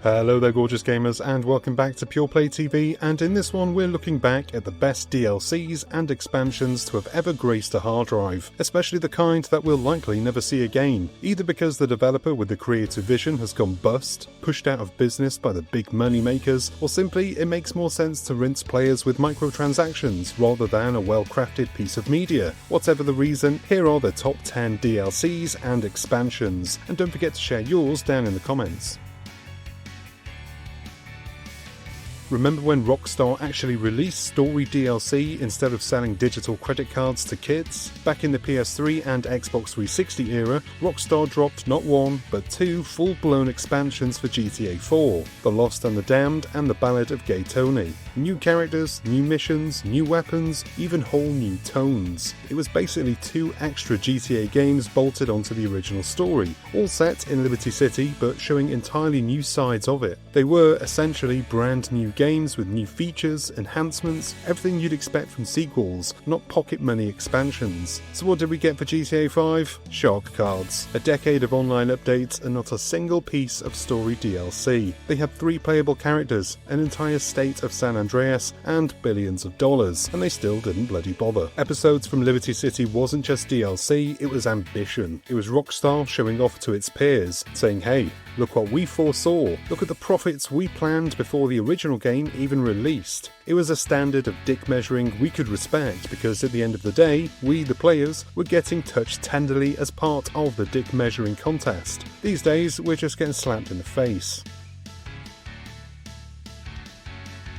Hello there gorgeous gamers and welcome back to Pure Play TV, and in this one we're looking back at the best DLCs and expansions to have ever graced a hard drive, especially the kind that we'll likely never see again, either because the developer with the creative vision has gone bust, pushed out of business by the big money makers, or simply it makes more sense to rinse players with microtransactions rather than a well-crafted piece of media. Whatever the reason, here are the top 10 DLCs and expansions, and don't forget to share yours down in the comments. Remember when Rockstar actually released story DLC instead of selling digital credit cards to kids? Back in the PS3 and Xbox 360 era, Rockstar dropped not one, but two full-blown expansions for GTA 4, The Lost and the Damned and The Ballad of Gay Tony. New characters, new missions, new weapons, even whole new tones. It was basically two extra GTA games bolted onto the original story, all set in Liberty City but showing entirely new sides of it. They were essentially brand new games with new features, enhancements, everything you'd expect from sequels, not pocket money expansions. So what did we get for GTA 5? Shark cards. A decade of online updates and not a single piece of story DLC. They had 3 playable characters, an entire state of San Andreas, and billions of dollars, and they still didn't bloody bother. Episodes from Liberty City wasn't just DLC, it was ambition. It was Rockstar showing off to its peers, saying, hey, look what we foresaw, look at the profits we planned before the original game even released. It was a standard of dick measuring we could respect because at the end of the day, we, the players, were getting touched tenderly as part of the dick measuring contest. These days, we're just getting slapped in the face.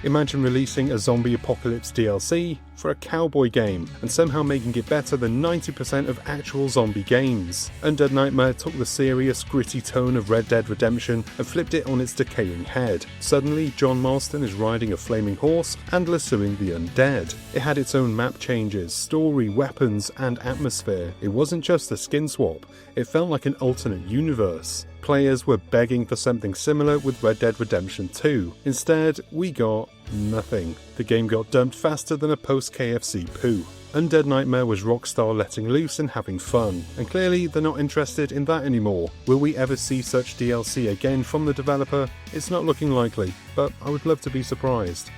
Imagine releasing a zombie apocalypse DLC for a cowboy game, and somehow making it better than 90% of actual zombie games. Undead Nightmare took the serious, gritty tone of Red Dead Redemption and flipped it on its decaying head. Suddenly, John Marston is riding a flaming horse and lassoing the undead. It had its own map changes, story, weapons, and atmosphere. It wasn't just a skin swap, it felt like an alternate universe. Players were begging for something similar with Red Dead Redemption 2. Instead, we got nothing. The game got dumped faster than a post-KFC poo. Undead Nightmare was Rockstar letting loose and having fun, and clearly they're not interested in that anymore. Will we ever see such DLC again from the developer? It's not looking likely, but I would love to be surprised.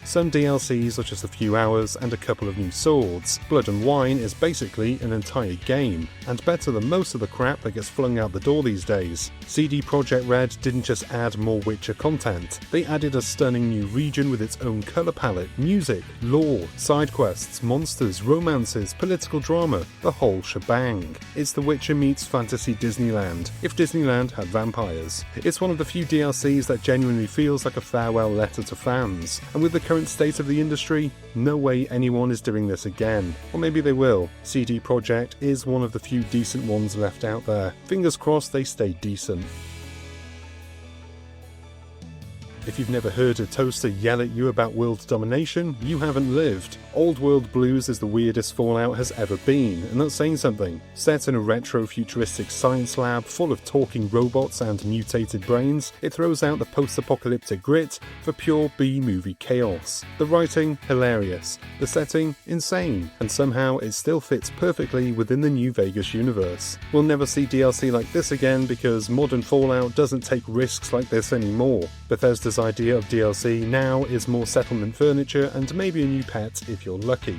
Some DLCs are just a few hours and a couple of new swords. Blood and Wine is basically an entire game, and better than most of the crap that gets flung out the door these days. CD Projekt Red didn't just add more Witcher content, they added a stunning new region with its own colour palette, music, lore, side quests, monsters, romances, political drama, the whole shebang. It's The Witcher meets fantasy Disneyland, if Disneyland had vampires. It's one of the few DLCs that genuinely feels like a farewell letter to fans, and with the current state of the industry, no way anyone is doing this again. Or maybe they will. CD Projekt is one of the few decent ones left out there. Fingers crossed they stay decent. If you've never heard a toaster yell at you about world domination, you haven't lived. Old World Blues is the weirdest Fallout has ever been, and that's saying something. Set in a retro-futuristic science lab full of talking robots and mutated brains, it throws out the post-apocalyptic grit for pure B-movie chaos. The writing, hilarious. The setting, insane. And somehow it still fits perfectly within the New Vegas universe. We'll never see DLC like this again because modern Fallout doesn't take risks like this anymore. Bethesda's idea of DLC now is more settlement furniture and maybe a new pet if you're lucky.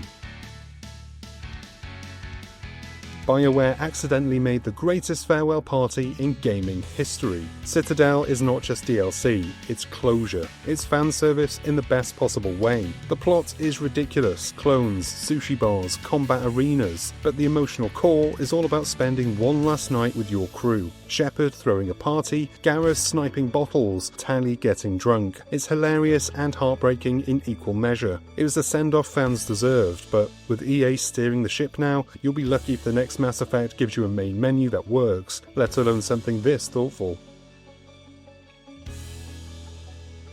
BioWare accidentally made the greatest farewell party in gaming history. Citadel is not just DLC, it's closure. It's fan service in the best possible way. The plot is ridiculous, clones, sushi bars, combat arenas, but the emotional core is all about spending one last night with your crew. Shepard throwing a party, Garrus sniping bottles, Tally getting drunk. It's hilarious and heartbreaking in equal measure. It was the send-off fans deserved, but with EA steering the ship now, you'll be lucky if the next Mass Effect gives you a main menu that works, let alone something this thoughtful.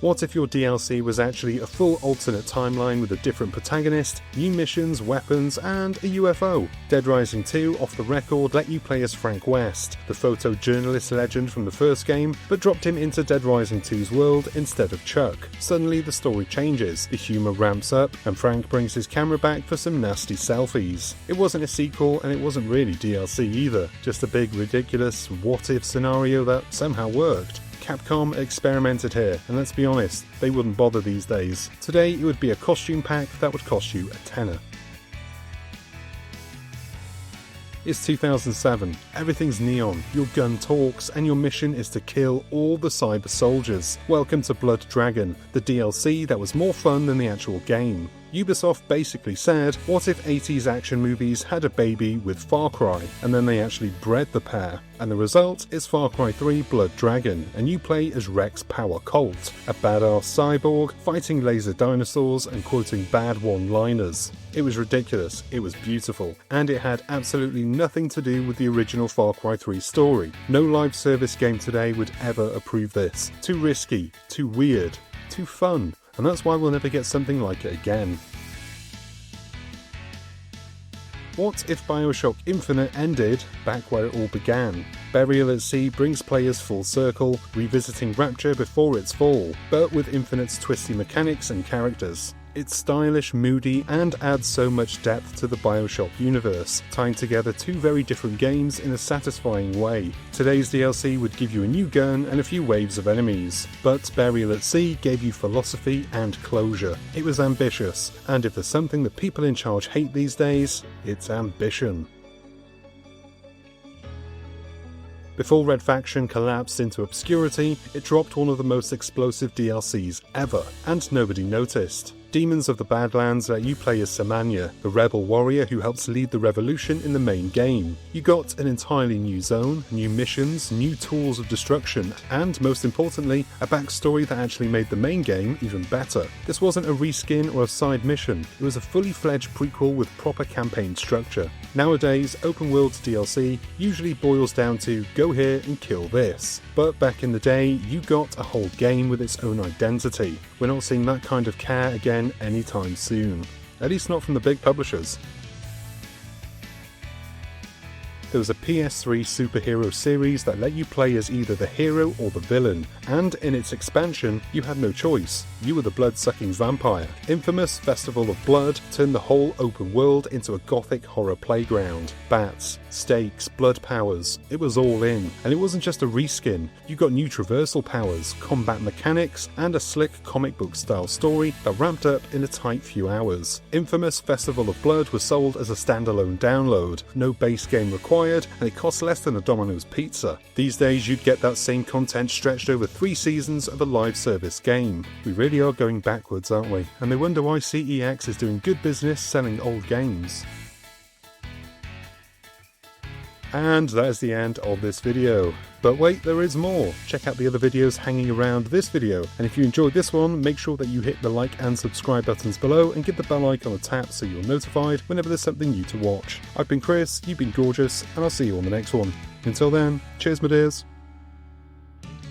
What if your DLC was actually a full alternate timeline with a different protagonist, new missions, weapons, and a UFO? Dead Rising 2, off the record, let you play as Frank West, the photojournalist legend from the first game, but dropped him into Dead Rising 2's world instead of Chuck. Suddenly the story changes, the humour ramps up, and Frank brings his camera back for some nasty selfies. It wasn't a sequel, and it wasn't really DLC either, just a big ridiculous what-if scenario that somehow worked. Capcom experimented here, and let's be honest, they wouldn't bother these days. Today it would be a costume pack that would cost you a tenner. It's 2007, everything's neon, your gun talks, and your mission is to kill all the cyber soldiers. Welcome to Blood Dragon, the DLC that was more fun than the actual game. Ubisoft basically said, what if 80s action movies had a baby with Far Cry, and then they actually bred the pair? And the result is Far Cry 3 Blood Dragon, and you play as Rex Power Colt, a badass cyborg fighting laser dinosaurs and quoting bad one-liners. It was ridiculous, it was beautiful, and it had absolutely nothing to do with the original Far Cry 3 story. No live service game today would ever approve this. Too risky, too weird, too fun. And that's why we'll never get something like it again. What if BioShock Infinite ended back where it all began? Burial at Sea brings players full circle, revisiting Rapture before its fall, but with Infinite's twisty mechanics and characters. It's stylish, moody, and adds so much depth to the BioShock universe, tying together two very different games in a satisfying way. Today's DLC would give you a new gun and a few waves of enemies, but Burial at Sea gave you philosophy and closure. It was ambitious, and if there's something that people in charge hate these days, it's ambition. Before Red Faction collapsed into obscurity, it dropped one of the most explosive DLCs ever, and nobody noticed. Demons of the Badlands let you play as Samanya, the rebel warrior who helps lead the revolution in the main game. You got an entirely new zone, new missions, new tools of destruction, and most importantly, a backstory that actually made the main game even better. This wasn't a reskin or a side mission, it was a fully fledged prequel with proper campaign structure. Nowadays, open world DLC usually boils down to go here and kill this. But back in the day, you got a whole game with its own identity. We're not seeing that kind of care again anytime soon. At least not from the big publishers. There was a PS3 superhero series that let you play as either the hero or the villain, and in its expansion, you had no choice. You were the blood-sucking vampire. Infamous Festival of Blood turned the whole open world into a gothic horror playground. Bats, stakes, blood powers, it was all in. And it wasn't just a reskin, you got new traversal powers, combat mechanics, and a slick comic book style story that ramped up in a tight few hours. Infamous Festival of Blood was sold as a standalone download, no base game required, and it cost less than a Domino's pizza. These days you'd get that same content stretched over 3 seasons of a live service game. We really are going backwards, aren't we? And they wonder why CEX is doing good business selling old games. And that is the end of this video. But wait, there is more. Check out the other videos hanging around this video. And if you enjoyed this one, make sure that you hit the like and subscribe buttons below and give the bell icon a tap so you're notified whenever there's something new to watch. I've been Chris, you've been gorgeous, and I'll see you on the next one. Until then, cheers my dears.